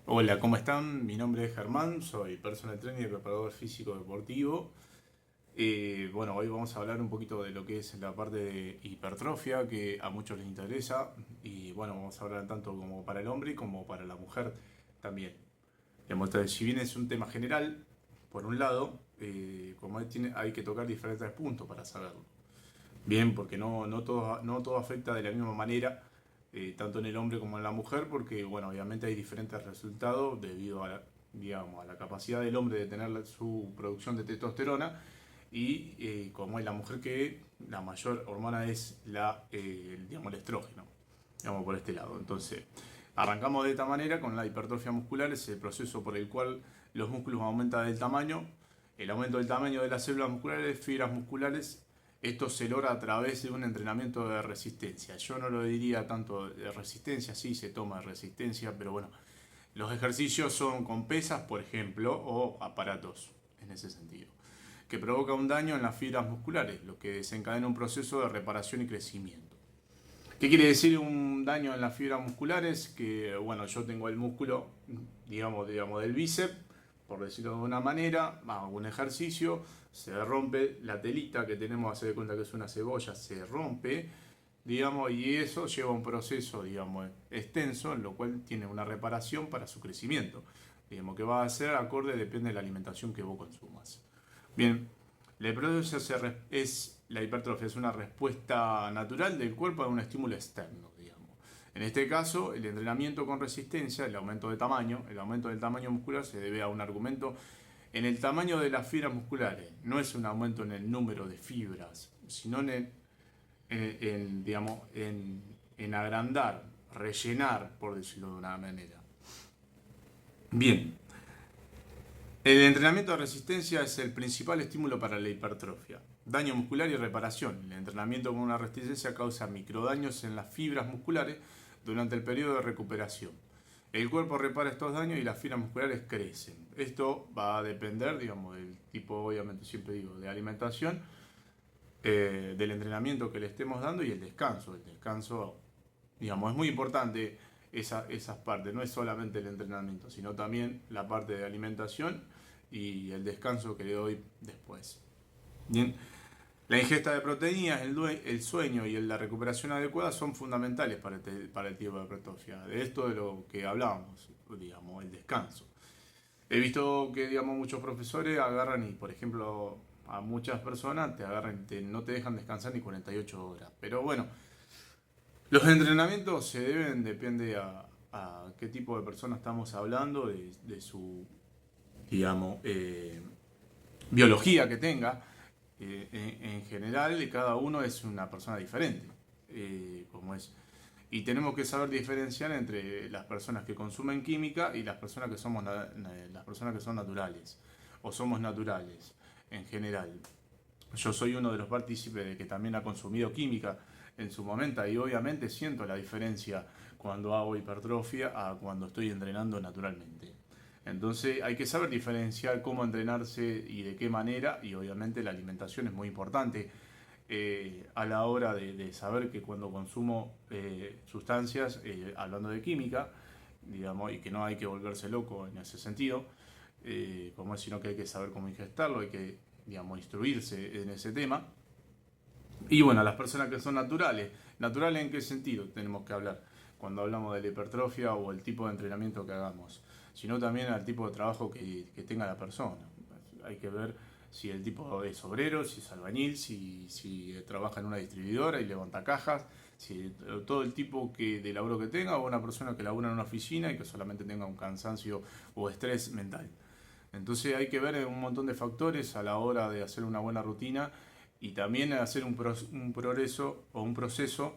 Hola, ¿cómo están? Mi nombre es Germán, soy personal trainer y preparador físico deportivo. Bueno, hoy vamos a hablar un poquito de lo que es la parte de hipertrofia que a muchos les interesa y bueno, vamos a hablar tanto como para el hombre como para la mujer también. Digamos, entonces, si bien es un tema general, por un lado, como hay que tocar diferentes puntos para saberlo. Bien, porque no todo afecta de la misma manera, tanto en el hombre como en la mujer, porque bueno, obviamente hay diferentes resultados debido a digamos, a la capacidad del hombre de tener su producción de testosterona y como es la mujer que la mayor hormona es digamos, el estrógeno, digamos por este lado. Entonces, arrancamos de esta manera con la hipertrofia muscular, es el proceso por el cual los músculos aumentan del tamaño, el aumento del tamaño de las células musculares, fibras musculares. Esto se logra a través de un entrenamiento de resistencia. Yo no lo diría tanto de resistencia, sí se toma resistencia, pero bueno, los ejercicios son con pesas, por ejemplo, o aparatos en ese sentido, que provoca un daño en las fibras musculares, lo que desencadena un proceso de reparación y crecimiento. ¿Qué quiere decir un daño en las fibras musculares? Que, bueno, yo tengo el músculo, digamos del bíceps, por decirlo de una manera, hago un ejercicio, se rompe la telita que tenemos, hacer de cuenta que es una cebolla, se rompe, digamos, y eso lleva a un proceso, digamos, extenso, en lo cual tiene una reparación para su crecimiento. Digamos, que va a ser acorde, depende de la alimentación que vos consumas. Bien, la hipertrofia es una respuesta natural del cuerpo a un estímulo externo, digamos. En este caso, el entrenamiento con resistencia, el aumento de tamaño, el aumento del tamaño muscular se debe a un argumento en el tamaño de las fibras musculares. No es un aumento en el número de fibras, sino digamos, en agrandar, rellenar, por decirlo de una manera. Bien, el entrenamiento de resistencia es el principal estímulo para la hipertrofia. Daño muscular y reparación. El entrenamiento con una resistencia causa microdaños en las fibras musculares durante el periodo de recuperación. El cuerpo repara estos daños y las fibras musculares crecen. Esto va a depender, digamos, del tipo, obviamente siempre digo, de alimentación, del entrenamiento que le estemos dando y el descanso. El descanso, digamos, es muy importante esas partes. No es solamente el entrenamiento, sino también la parte de alimentación y el descanso que le doy después. Bien, la ingesta de proteínas, el sueño y la recuperación adecuada son fundamentales para el tipo de hipertrofia. De esto de lo que hablábamos, digamos, el descanso. He visto que, digamos, muchos profesores agarran y, por ejemplo, a muchas personas te agarran y no te dejan descansar ni 48 horas. Pero bueno, los entrenamientos depende a qué tipo de persona estamos hablando, de su, digamos, biología que tenga. En general, cada uno es una persona diferente, como es. Y tenemos que saber diferenciar entre las personas que consumen química y las personas que las personas que son naturales o somos naturales en general. Yo soy uno de los partícipes de que también ha consumido química en su momento y obviamente siento la diferencia cuando hago hipertrofia a cuando estoy entrenando naturalmente. Entonces hay que saber diferenciar cómo entrenarse y de qué manera, y obviamente la alimentación es muy importante a la hora de saber que cuando consumo sustancias, hablando de química, digamos, y que no hay que volverse loco en ese sentido, como es, sino que hay que saber cómo ingestarlo, hay que, digamos, instruirse en ese tema. Y bueno, las personas que son naturales, ¿naturales en qué sentido tenemos que hablar? Cuando hablamos de la hipertrofia o el tipo de entrenamiento que hagamos, sino también al tipo de trabajo que tenga la persona. Hay que ver si el tipo es obrero, si es albañil, si trabaja en una distribuidora y levanta cajas, si todo el tipo de laburo que tenga, o una persona que labura en una oficina y que solamente tenga un cansancio o estrés mental. Entonces hay que ver un montón de factores a la hora de hacer una buena rutina y también hacer un progreso o un proceso,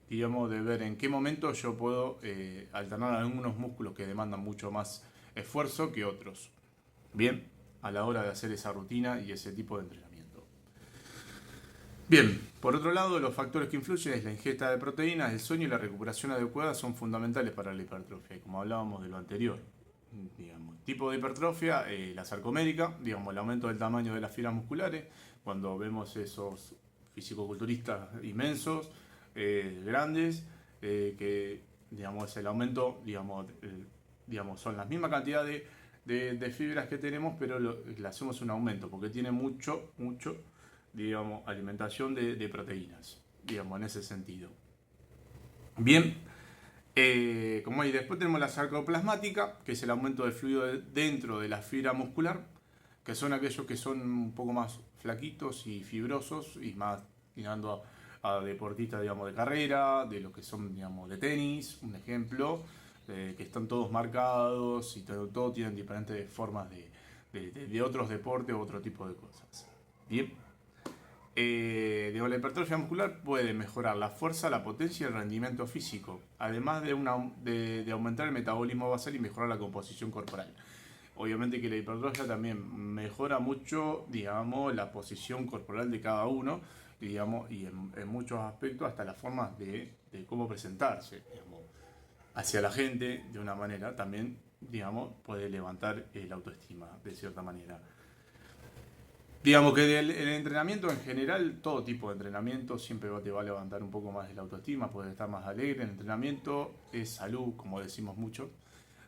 digamos, de ver en qué momento yo puedo alternar algunos músculos que demandan mucho más esfuerzo que otros. Bien, a la hora de hacer esa rutina y ese tipo de entrenamiento. Bien, por otro lado, los factores que influyen es la ingesta de proteínas, el sueño y la recuperación adecuada son fundamentales para la hipertrofia, como hablábamos de lo anterior. Digamos, tipo de hipertrofia, la sarcomérica, digamos, el aumento del tamaño de las fibras musculares, cuando vemos esos fisicoculturistas inmensos, grandes, que digamos, es el aumento, digamos, digamos, son la misma cantidad de fibras que tenemos, pero le hacemos un aumento, porque tiene mucho, digamos, alimentación de proteínas, digamos, en ese sentido. Bien, como ahí después tenemos la sarcoplasmática, que es el aumento de fluido dentro de la fibra muscular, que son aquellos que son un poco más flaquitos y fibrosos y más tirando a deportistas, digamos, de carrera, de los que son, digamos, de tenis, un ejemplo, que están todos marcados y todo tienen diferentes formas de otros deportes u otro tipo de cosas. Bien. Digo, la hipertrofia muscular puede mejorar la fuerza, la potencia y el rendimiento físico, además de aumentar el metabolismo basal y mejorar la composición corporal. Obviamente que la hipertrofia también mejora mucho, digamos, la posición corporal de cada uno, digamos, y en muchos aspectos hasta las formas de cómo presentarse, digamos, hacia la gente de una manera también, digamos, puede levantar la autoestima de cierta manera. Digamos que el entrenamiento en general, todo tipo de entrenamiento siempre te va a levantar un poco más la autoestima, puedes estar más alegre. El entrenamiento es salud, como decimos mucho.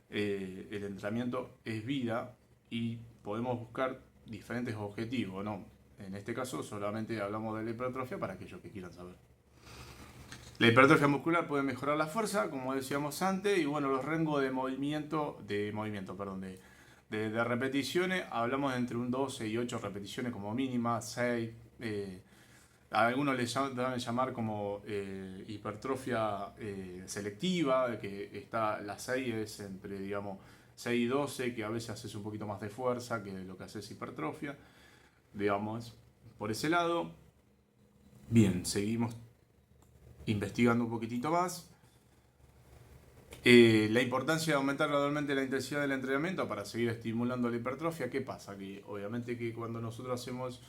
El entrenamiento es vida y podemos buscar diferentes objetivos, ¿no? En este caso solamente hablamos de la hipertrofia para aquellos que quieran saber. La hipertrofia muscular puede mejorar la fuerza, como decíamos antes, y bueno, los rangos de repeticiones, hablamos de entre un 12 y 8 repeticiones como mínima, 6, a algunos les van a llamar como hipertrofia selectiva, que está la 6 es entre, digamos, 6 y 12, que a veces haces un poquito más de fuerza que lo que haces hipertrofia, digamos, por ese lado. Bien, seguimos investigando un poquitito más. La importancia de aumentar gradualmente la intensidad del entrenamiento para seguir estimulando la hipertrofia. ¿Qué pasa? Que obviamente que cuando nosotros hacemos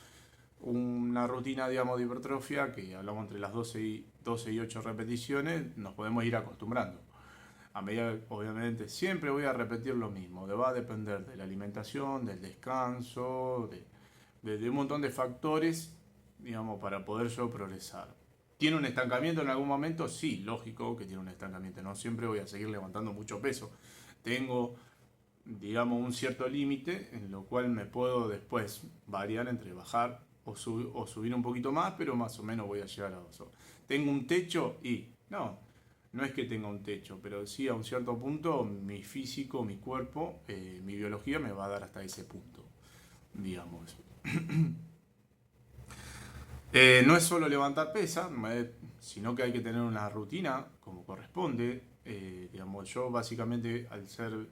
una rutina, digamos, de hipertrofia, que hablamos entre las 12 y 8 repeticiones, nos podemos ir acostumbrando. A medida, obviamente, siempre voy a repetir lo mismo. Va a depender de la alimentación, del descanso, de un montón de factores, digamos, para poder yo progresar. ¿Tiene un estancamiento en algún momento? Sí, lógico que tiene un estancamiento. No siempre voy a seguir levantando mucho peso. Tengo, digamos, un cierto límite en lo cual me puedo después variar entre bajar o subir un poquito más, pero más o menos voy a llegar a eso. ¿Tengo un techo? Y no es que tenga un techo, pero sí a un cierto punto mi físico, mi cuerpo, mi biología me va a dar hasta ese punto, digamos. No es solo levantar pesa, sino que hay que tener una rutina como corresponde. Digamos, yo básicamente al ser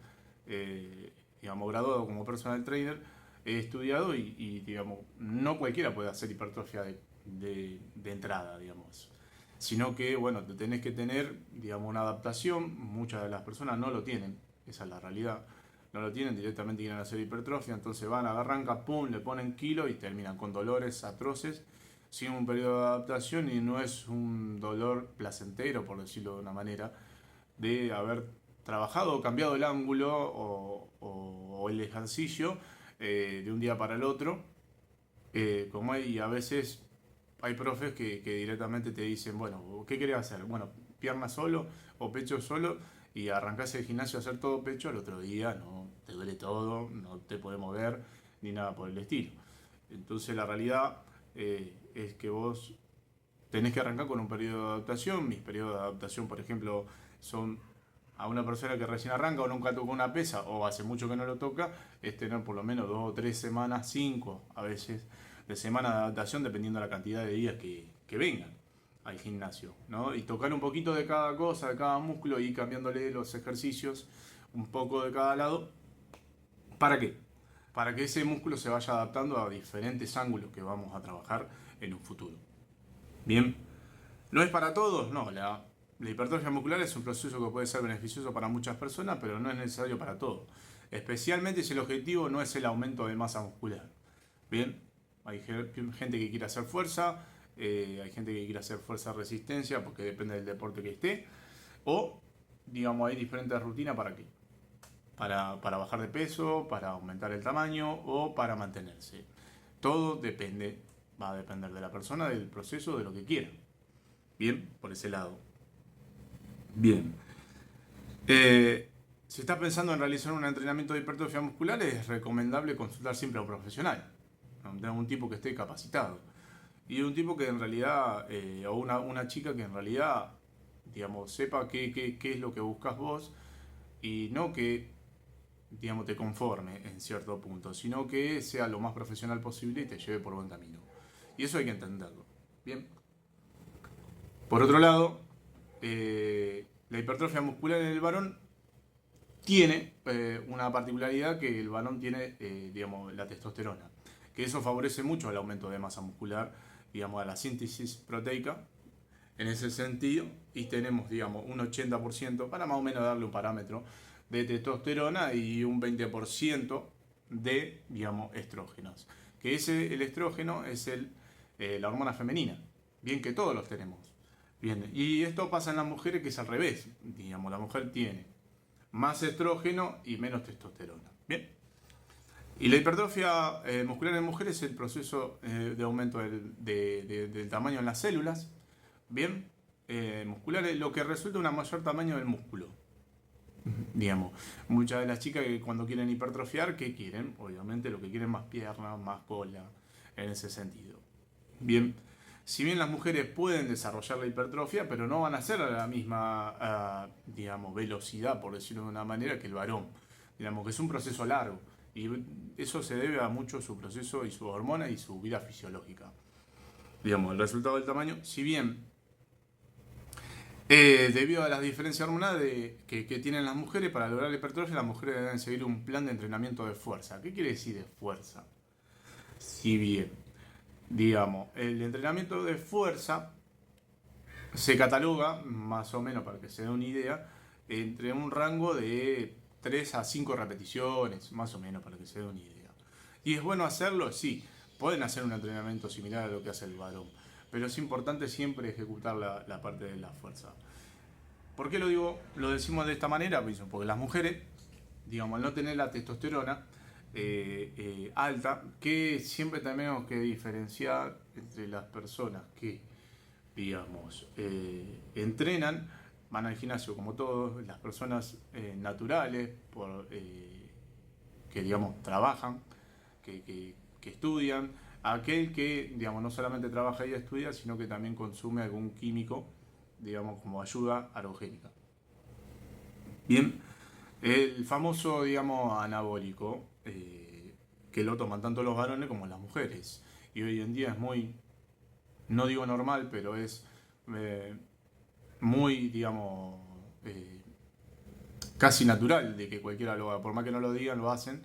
digamos, graduado como personal trainer he estudiado y digamos, no cualquiera puede hacer hipertrofia de entrada, digamos. Sino que, bueno, te tenés que tener, digamos, una adaptación. Muchas de las personas no lo tienen, esa es la realidad. No lo tienen, directamente quieren hacer hipertrofia, entonces van, arrancan, pum, le ponen kilo y terminan con dolores atroces sin un periodo de adaptación, y no es un dolor placentero, por decirlo de una manera, de haber trabajado o cambiado el ángulo o el ejercicio de un día para el otro. Como hay a veces hay profes que directamente te dicen, bueno, ¿qué querés hacer? Bueno, pierna solo o pecho solo, y arrancás el gimnasio a hacer todo pecho, al otro día no te duele todo, no te puedes mover ni nada por el estilo. Entonces la realidad es que vos tenés que arrancar con un periodo de adaptación. Mis periodos de adaptación, por ejemplo, son a una persona que recién arranca o nunca tocó una pesa o hace mucho que no lo toca, es tener por lo menos 2 o 3 semanas, 5 a veces, de semana de adaptación, dependiendo de la cantidad de días que vengan al gimnasio, ¿no? Y tocar un poquito de cada cosa, de cada músculo, y cambiándole los ejercicios un poco de cada lado. ¿Para qué? Para que ese músculo se vaya adaptando a diferentes ángulos que vamos a trabajar en un futuro. Bien, ¿no es para todos? No, la hipertrofia muscular es un proceso que puede ser beneficioso para muchas personas, pero no es necesario para todos. Especialmente si el objetivo no es el aumento de masa muscular. Bien, hay gente que quiere hacer fuerza, hay gente que quiere hacer fuerza-resistencia, porque depende del deporte que esté, o, digamos, hay diferentes rutinas para qué. Para bajar de peso, para aumentar el tamaño o para mantenerse. Todo depende, va a depender de la persona, del proceso, de lo que quiera. Bien, por ese lado. Bien. si estás pensando en realizar un entrenamiento de hipertrofia muscular, es recomendable consultar siempre a un profesional, a un tipo que esté capacitado. Y un tipo que en realidad, o una chica que en realidad, digamos, sepa qué es lo que buscas vos y no que, digamos, te conforme en cierto punto, sino que sea lo más profesional posible y te lleve por buen camino. Y eso hay que entenderlo. Bien. Por otro lado, la hipertrofia muscular en el varón tiene una particularidad que el varón tiene, digamos, la testosterona, que eso favorece mucho el aumento de masa muscular, digamos, a la síntesis proteica en ese sentido, y tenemos, digamos, un 80%, para más o menos darle un parámetro, de testosterona y un 20% de, digamos, estrógenos. Que el estrógeno es la hormona femenina, bien que todos los tenemos. Bien, y esto pasa en las mujeres que es al revés, digamos, la mujer tiene más estrógeno y menos testosterona. Bien. Y la hipertrofia muscular en mujeres es el proceso de aumento del tamaño en las células, bien, musculares, lo que resulta en un mayor tamaño del músculo. Digamos, muchas de las chicas que cuando quieren hipertrofiar, ¿qué quieren? Obviamente lo que quieren más piernas, más cola, en ese sentido. Bien, si bien las mujeres pueden desarrollar la hipertrofia, pero no van a ser a la misma, digamos, velocidad, por decirlo de una manera, que el varón. Digamos que es un proceso largo. Y eso se debe a mucho su proceso y su hormona y su vida fisiológica. Digamos, el resultado del tamaño, si bien debido a las diferencias hormonales que tienen las mujeres, para lograr la hipertrofia, las mujeres deben seguir un plan de entrenamiento de fuerza. ¿Qué quiere decir de fuerza? Si bien, digamos, el entrenamiento de fuerza se cataloga, más o menos para que se dé una idea, entre un rango de 3 a 5 repeticiones, más o menos para que se dé una idea. ¿Y es bueno hacerlo? Sí, pueden hacer un entrenamiento similar a lo que hace el varón, pero es importante siempre ejecutar la parte de la fuerza. ¿Por qué lo digo? Lo decimos de esta manera, porque las mujeres, digamos, al no tener la testosterona alta, que siempre tenemos que diferenciar entre las personas que, digamos, entrenan, van al gimnasio como todos, las personas naturales, que, digamos, trabajan, que estudian, aquel que, digamos, no solamente trabaja y estudia, sino que también consume algún químico, digamos, como ayuda halogénica. Bien, el famoso, digamos, anabólico, que lo toman tanto los varones como las mujeres. Y hoy en día es muy, no digo normal, pero es muy, digamos, casi natural de que cualquiera lo haga. Por más que no lo digan, lo hacen,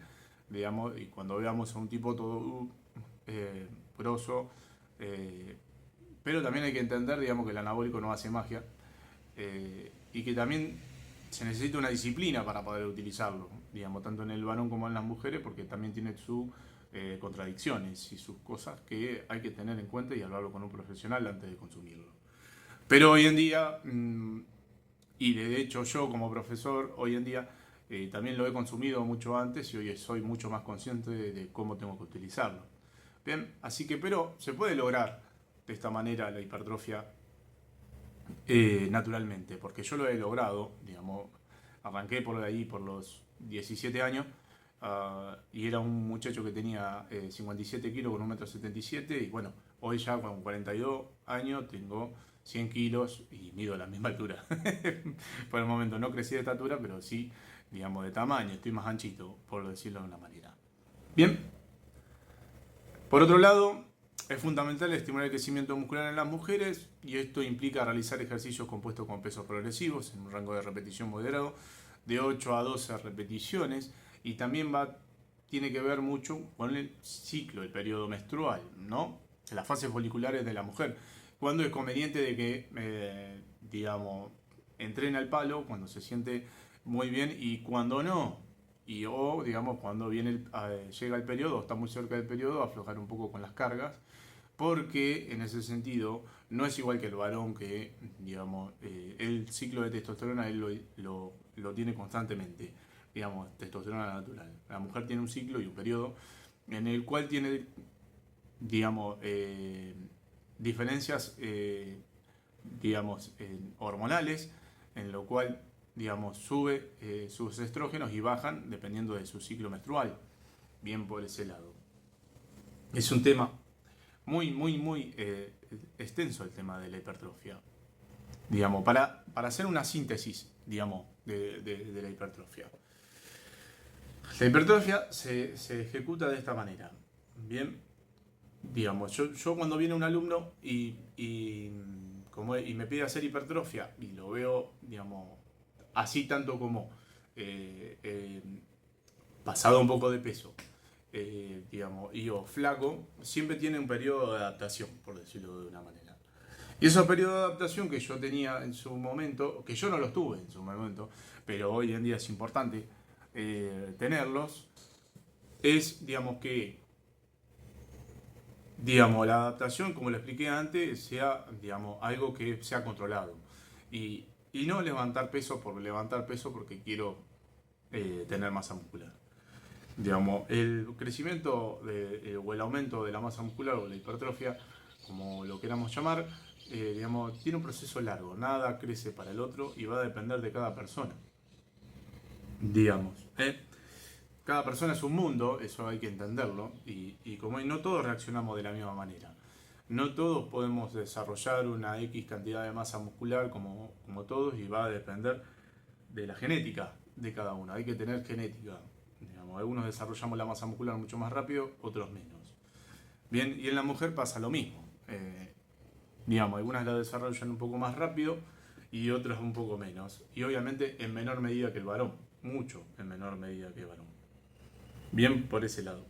digamos, y cuando veamos a un tipo todo grosso, pero también hay que entender, digamos, que el anabólico no hace magia, y que también se necesita una disciplina para poder utilizarlo, digamos, tanto en el varón como en las mujeres, porque también tiene sus contradicciones y sus cosas que hay que tener en cuenta y hablarlo con un profesional antes de consumirlo. Pero hoy en día, y de hecho yo como profesor, hoy en día también lo he consumido mucho antes y hoy soy mucho más consciente de cómo tengo que utilizarlo. Bien, así que, pero se puede lograr de esta manera la hipertrofia naturalmente, porque yo lo he logrado, digamos, arranqué por ahí por los 17 años y era un muchacho que tenía 57 kilos con 1,77 m y bueno, hoy ya con 42 años tengo 100 kilos y mido a la misma altura. Por el momento no crecí de estatura, pero sí, digamos, de tamaño, estoy más anchito, por decirlo de una manera. Bien, por otro lado, es fundamental estimular el crecimiento muscular en las mujeres y esto implica realizar ejercicios compuestos con pesos progresivos en un rango de repetición moderado de 8 a 12 repeticiones y también tiene que ver mucho con el ciclo, el periodo menstrual, ¿no? Las fases foliculares de la mujer. Cuando es conveniente de que, digamos, entrena el palo, cuando se siente muy bien y cuando no. O, digamos, cuando llega el periodo, está muy cerca del periodo, aflojar un poco con las cargas, porque en ese sentido no es igual que el varón que, digamos, el ciclo de testosterona él lo tiene constantemente, digamos, testosterona natural. La mujer tiene un ciclo y un periodo en el cual tiene, digamos, diferencias, digamos, hormonales, en lo cual digamos, sube sus estrógenos y bajan dependiendo de su ciclo menstrual. Bien por ese lado. Es un tema muy extenso el tema de la hipertrofia. Digamos, para hacer una síntesis, digamos, de la hipertrofia. La hipertrofia se ejecuta de esta manera. Bien, digamos, yo cuando viene un alumno y me pide hacer hipertrofia y lo veo, digamos, así tanto como pasado un poco de peso, digamos, y o flaco, siempre tiene un periodo de adaptación, por decirlo de una manera. Y esos periodos de adaptación que yo tenía en su momento, que yo no los tuve en su momento, pero hoy en día es importante tenerlos, es, digamos, que la adaptación, como lo expliqué antes, sea, digamos, algo que sea controlado. Y no levantar peso por levantar peso porque quiero tener masa muscular. Digamos, el crecimiento o el aumento de la masa muscular o la hipertrofia, como lo queramos llamar, digamos, tiene un proceso largo. Nada crece para el otro y va a depender de cada persona. Digamos, cada persona es un mundo, eso hay que entenderlo, y como no todos reaccionamos de la misma manera. No todos podemos desarrollar una X cantidad de masa muscular como todos, y va a depender de la genética de cada uno. Hay que tener genética. Digamos, algunos desarrollamos la masa muscular mucho más rápido, otros menos. Bien, y en la mujer pasa lo mismo. Digamos, algunas la desarrollan un poco más rápido y otras un poco menos. Y obviamente en menor medida que el varón. Mucho en menor medida que el varón. Bien por ese lado.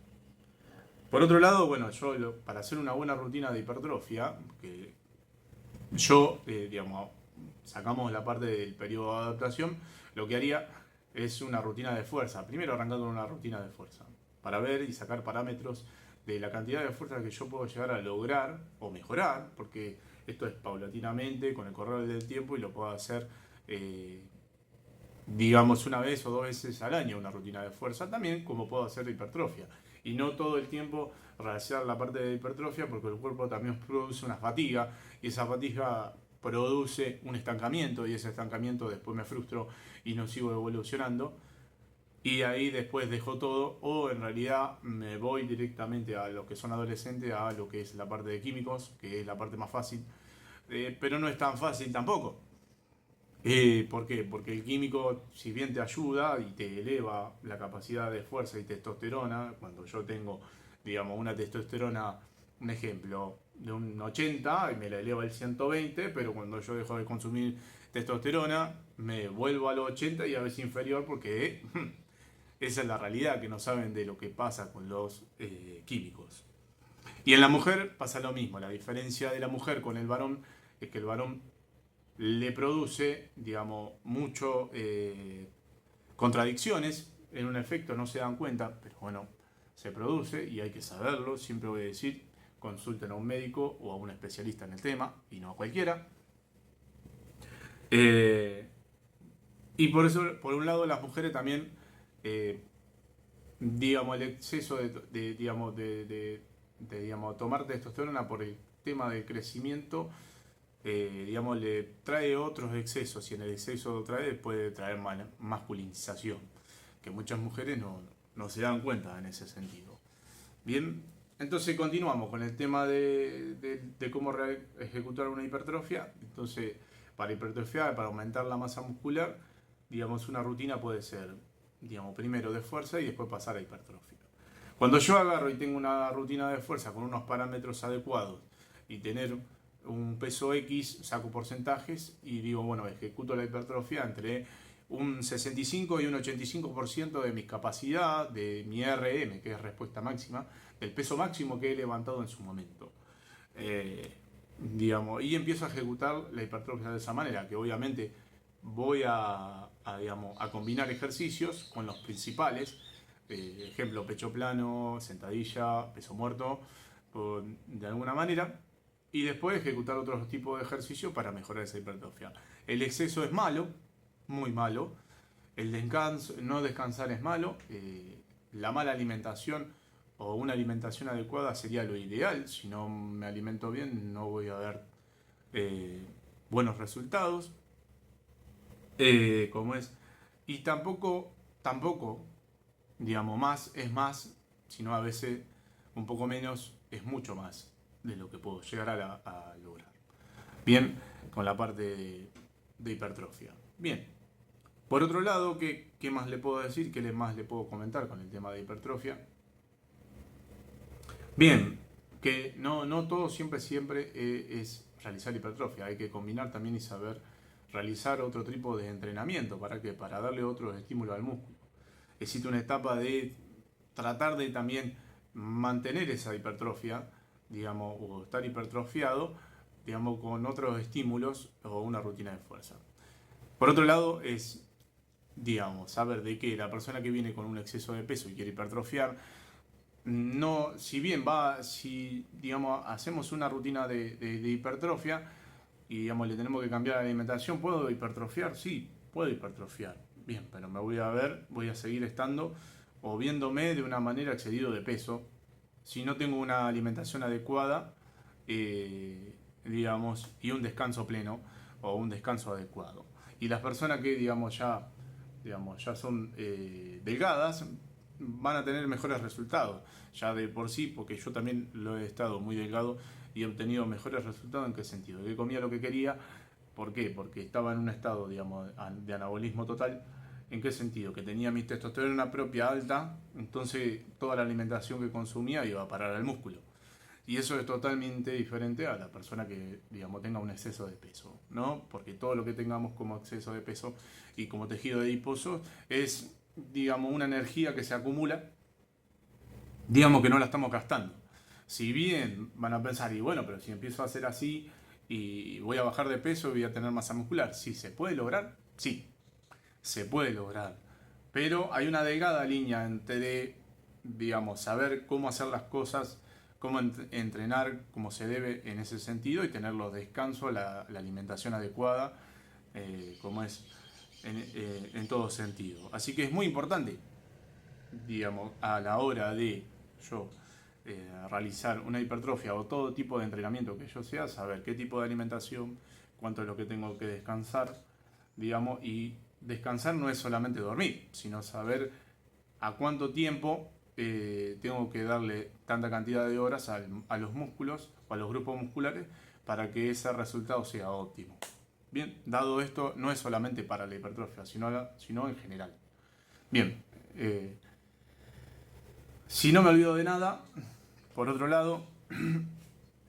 Por otro lado, bueno, yo para hacer una buena rutina de hipertrofia, que yo, digamos, sacamos la parte del periodo de adaptación, lo que haría es una rutina de fuerza. Primero arrancando con una rutina de fuerza, para ver y sacar parámetros de la cantidad de fuerza que yo puedo llegar a lograr o mejorar, porque esto es paulatinamente, con el correr del tiempo, y lo puedo hacer, digamos, una vez o dos veces al año, una rutina de fuerza, también como puedo hacer de hipertrofia. Y no todo el tiempo realizar la parte de hipertrofia, porque el cuerpo también produce una fatiga, y esa fatiga produce un estancamiento, y ese estancamiento después me frustro y no sigo evolucionando, y ahí después dejo todo, o en realidad me voy directamente a lo que son adolescentes, a lo que es la parte de químicos, que es la parte más fácil, pero no es tan fácil tampoco. ¿Por qué? Porque el químico, si bien te ayuda y te eleva la capacidad de fuerza y testosterona, cuando yo tengo, digamos, una testosterona, un ejemplo, de un 80 y me la eleva al 120, pero cuando yo dejo de consumir testosterona, me vuelvo al 80 y a veces inferior, porque esa es la realidad, que no saben de lo que pasa con los químicos. Y en la mujer pasa lo mismo. La diferencia de la mujer con el varón es que el varón le produce, digamos, mucho contradicciones. En un efecto no se dan cuenta, pero bueno, se produce y hay que saberlo. Siempre voy a decir, consulten a un médico o a un especialista en el tema, y no a cualquiera. Y por eso, por un lado, las mujeres también, digamos, el exceso digamos, tomar testosterona por el tema del crecimiento, digamos, le trae otros excesos, y en el exceso puede traer masculinización, que muchas mujeres no se dan cuenta en ese sentido. Bien, entonces continuamos con el tema de cómo ejecutar una hipertrofia. Entonces, para hipertrofiar, para aumentar la masa muscular, digamos, una rutina puede ser, digamos, primero de fuerza y después pasar a hipertrofia. Cuando yo agarro y tengo una rutina de fuerza con unos parámetros adecuados y tener un peso X, saco porcentajes y digo, bueno, ejecuto la hipertrofia entre un 65 y un 85% de mi capacidad, de mi RM, que es respuesta máxima, del peso máximo que he levantado en su momento. Digamos, y empiezo a ejecutar la hipertrofia de esa manera, que obviamente voy digamos, a combinar ejercicios con los principales, ejemplo, pecho plano, sentadilla, peso muerto, de alguna manera, y después ejecutar otros tipos de ejercicios para mejorar esa hipertrofia. El exceso es malo, muy malo. El no descansar es malo. La mala alimentación o una alimentación adecuada sería lo ideal. Si no me alimento bien, no voy a ver buenos resultados. Como es. Y tampoco, digamos, más es más, sino a veces un poco menos es mucho más de lo que puedo llegar a lograr. Bien, con la parte de hipertrofia. Bien, por otro lado, ¿qué más le puedo decir? ¿Qué más le puedo comentar con el tema de hipertrofia? Bien, que no todo siempre es realizar hipertrofia. Hay que combinar también y saber realizar otro tipo de entrenamiento. ¿Para qué? Para darle otro estímulo al músculo. Existe una etapa de tratar de también mantener esa hipertrofia, digamos, o estar hipertrofiado, digamos, con otros estímulos o una rutina de fuerza. Por otro lado, es, digamos, saber de que la persona que viene con un exceso de peso y quiere hipertrofiar, no, si bien si digamos hacemos una rutina de hipertrofia y digamos le tenemos que cambiar la alimentación, ¿puedo hipertrofiar? Sí, puedo hipertrofiar. Bien, pero voy a seguir estando o viéndome de una manera excedido de peso si no tengo una alimentación adecuada, digamos, y un descanso pleno o un descanso adecuado. Y las personas que, digamos, ya son delgadas, van a tener mejores resultados, ya de por sí, porque yo también lo he estado muy delgado y he obtenido mejores resultados. ¿En qué sentido? Que comía lo que quería. ¿Por qué? Porque estaba en un estado, digamos, de anabolismo total. ¿En qué sentido? Que tenía mi testosterona propia alta, entonces toda la alimentación que consumía iba a parar al músculo. Y eso es totalmente diferente a la persona que, digamos, tenga un exceso de peso, ¿no? Porque todo lo que tengamos como exceso de peso y como tejido adiposo es, digamos, una energía que se acumula, digamos que no la estamos gastando. Si bien van a pensar, y bueno, pero si empiezo a hacer así y voy a bajar de peso y voy a tener masa muscular, ¿sí se puede lograr? Sí, se puede lograr. Pero hay una delgada línea entre, digamos, saber cómo hacer las cosas, cómo entrenar como se debe en ese sentido y tener los descansos, la alimentación adecuada, como es en todo sentido. Así que es muy importante, digamos, a la hora de yo realizar una hipertrofia o todo tipo de entrenamiento que yo sea, saber qué tipo de alimentación, cuánto es lo que tengo que descansar, digamos, y descansar no es solamente dormir, sino saber a cuánto tiempo tengo que darle tanta cantidad de horas a los músculos o a los grupos musculares para que ese resultado sea óptimo. Bien, dado esto, no es solamente para la hipertrofia, sino en general. Bien, si no me olvido de nada, por otro lado,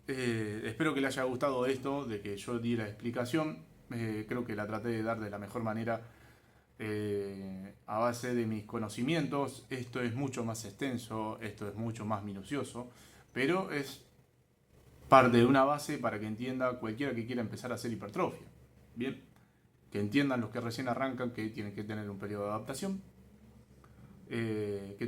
espero que le haya gustado esto, de que yo di la explicación. Creo que la traté de dar de la mejor manera a base de mis conocimientos. Esto es mucho más extenso, esto es mucho más minucioso, pero es parte de una base para que entienda cualquiera que quiera empezar a hacer hipertrofia. Bien, que entiendan los que recién arrancan que tienen que tener un periodo de adaptación, que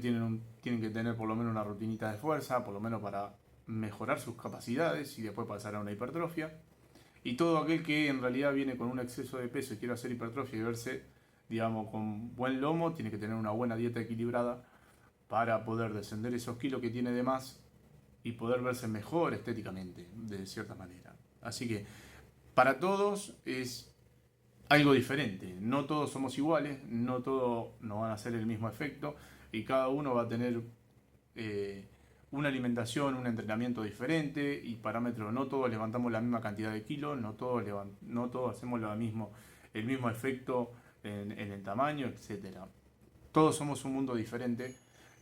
tienen que tener por lo menos una rutinita de fuerza, por lo menos para mejorar sus capacidades y después pasar a una hipertrofia. Y todo aquel que en realidad viene con un exceso de peso y quiere hacer hipertrofia y verse, digamos, con buen lomo, tiene que tener una buena dieta equilibrada para poder descender esos kilos que tiene de más y poder verse mejor estéticamente, de cierta manera. Así que para todos es algo diferente. No todos somos iguales, no todos nos van a hacer el mismo efecto y cada uno va a tener una alimentación, un entrenamiento diferente y parámetros. No todos levantamos la misma cantidad de kilos, no todos hacemos el mismo efecto en el tamaño, etcétera. Todos somos un mundo diferente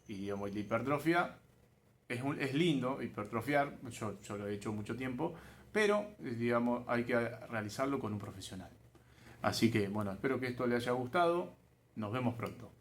y digamos, la hipertrofia es lindo, hipertrofiar, yo lo he hecho mucho tiempo, pero digamos, hay que realizarlo con un profesional. Así que bueno, espero que esto le haya gustado, nos vemos pronto.